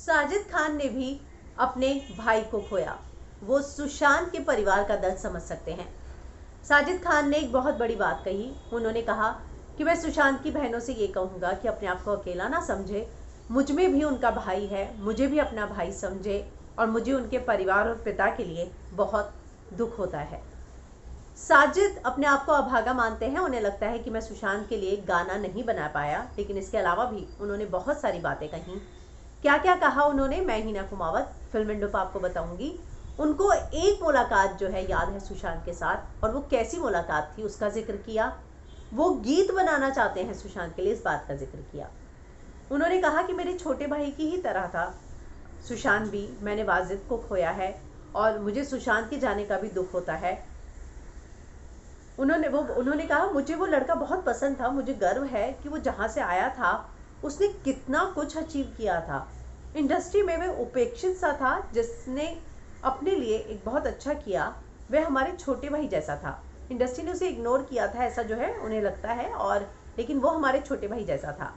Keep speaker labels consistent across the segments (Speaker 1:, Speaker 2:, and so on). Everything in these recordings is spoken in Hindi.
Speaker 1: साजिद खान ने भी अपने भाई को खोया। वो सुशांत के परिवार का दर्द समझ सकते हैं। साजिद खान ने एक बहुत बड़ी बात कही। उन्होंने कहा कि मैं सुशांत की बहनों से ये कहूँगा कि अपने आप को अकेला ना समझे, मुझ में भी उनका भाई है, मुझे भी अपना भाई समझे और मुझे उनके परिवार और पिता के लिए बहुत दुख होता है। साजिद अपने आप को अभागा मानते हैं। उन्हें लगता है कि मैं सुशांत के लिए गाना नहीं बना पाया, लेकिन इसके अलावा भी उन्होंने बहुत सारी बातें कही। क्या क्या कहा उन्होंने, मैं हिना कुमावत फिल्म इंडो पर आपको बताऊंगी। उनको एक मुलाकात जो है याद है सुशांत के साथ, और वो कैसी मुलाकात थी उसका जिक्र किया। वो गीत बनाना चाहते हैं सुशांत के लिए, इस बात का जिक्र किया। उन्होंने कहा कि मेरे छोटे भाई की ही तरह था सुशांत भी, मैंने वाजिद को खोया है और मुझे सुशांत के जाने का भी दुख होता है। उन्होंने कहा मुझे वो लड़का बहुत पसंद था, मुझे गर्व है कि वो जहाँ से आया था उसने कितना कुछ अचीव किया था। इंडस्ट्री में वह उपेक्षित सा था जिसने अपने लिए एक बहुत अच्छा किया। वह हमारे छोटे भाई जैसा था। इंडस्ट्री ने उसे इग्नोर किया था, ऐसा जो है उन्हें लगता है, और लेकिन वो हमारे छोटे भाई जैसा था।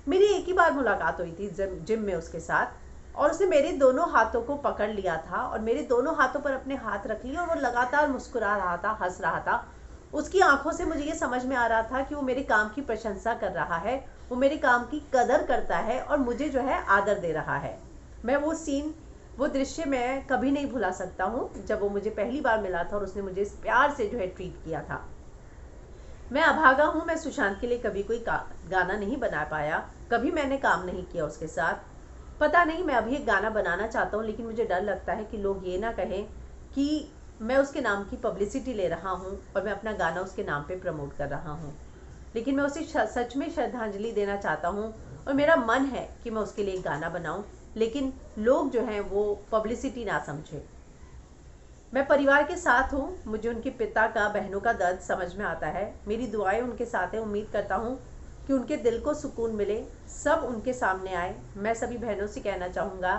Speaker 1: मेरी एक ही बार मुलाकात हुई थी जिम में उसके साथ, और उसने मेरे दोनों हाथों को पकड़ लिया था और मेरे दोनों हाथों पर अपने हाथ रख लिए, और वो लगातार मुस्कुरा रहा था, हंस रहा था। उसकी आंखों से मुझे ये समझ में आ रहा था कि वो मेरे काम की प्रशंसा कर रहा है, वो मेरे काम की कदर करता है और मुझे जो है आदर दे रहा है। मैं वो सीन, वो दृश्य मैं कभी नहीं भुला सकता हूँ, जब वो मुझे पहली बार मिला था और उसने मुझे इस प्यार से जो है ट्रीट किया था। मैं अभागा हूँ, मैं सुशांत के लिए कभी कोई गाना नहीं बना पाया, कभी मैंने काम नहीं किया उसके साथ। पता नहीं, मैं अभी एक गाना बनाना चाहता हूँ, लेकिन मुझे डर लगता है कि लोग ये ना कहें कि मैं उसके नाम की पब्लिसिटी ले रहा हूँ और मैं अपना गाना उसके नाम पे प्रमोट कर रहा हूँ। लेकिन मैं उसे सच में श्रद्धांजलि देना चाहता हूँ और मेरा मन है कि मैं उसके लिए एक गाना बनाऊँ, लेकिन लोग जो हैं वो पब्लिसिटी ना समझे। मैं परिवार के साथ हूँ, मुझे उनके पिता का, बहनों का दर्द समझ में आता है। मेरी दुआएं उनके साथ हैं। उम्मीद करता हूँ कि उनके दिल को सुकून मिले, सब उनके सामने आए। मैं सभी बहनों से कहना चाहूँगा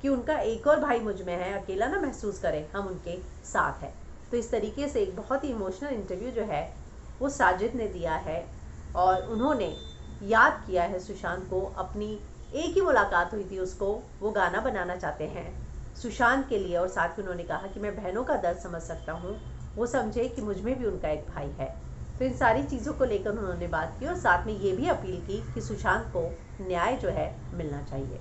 Speaker 1: कि उनका एक और भाई मुझ में है, अकेला ना महसूस करें, हम उनके साथ हैं। तो इस तरीके से एक बहुत ही इमोशनल इंटरव्यू जो है वो साजिद ने दिया है, और उन्होंने याद किया है सुशांत को। अपनी एक ही मुलाकात हुई थी उसको, वो गाना बनाना चाहते हैं सुशांत के लिए, और साथ ही उन्होंने कहा कि मैं बहनों का दर्द समझ सकता हूँ, वो समझे कि मुझ में भी उनका एक भाई है। तो इन सारी चीज़ों को लेकर उन्होंने बात की और साथ में ये भी अपील की कि सुशांत को न्याय जो है मिलना चाहिए।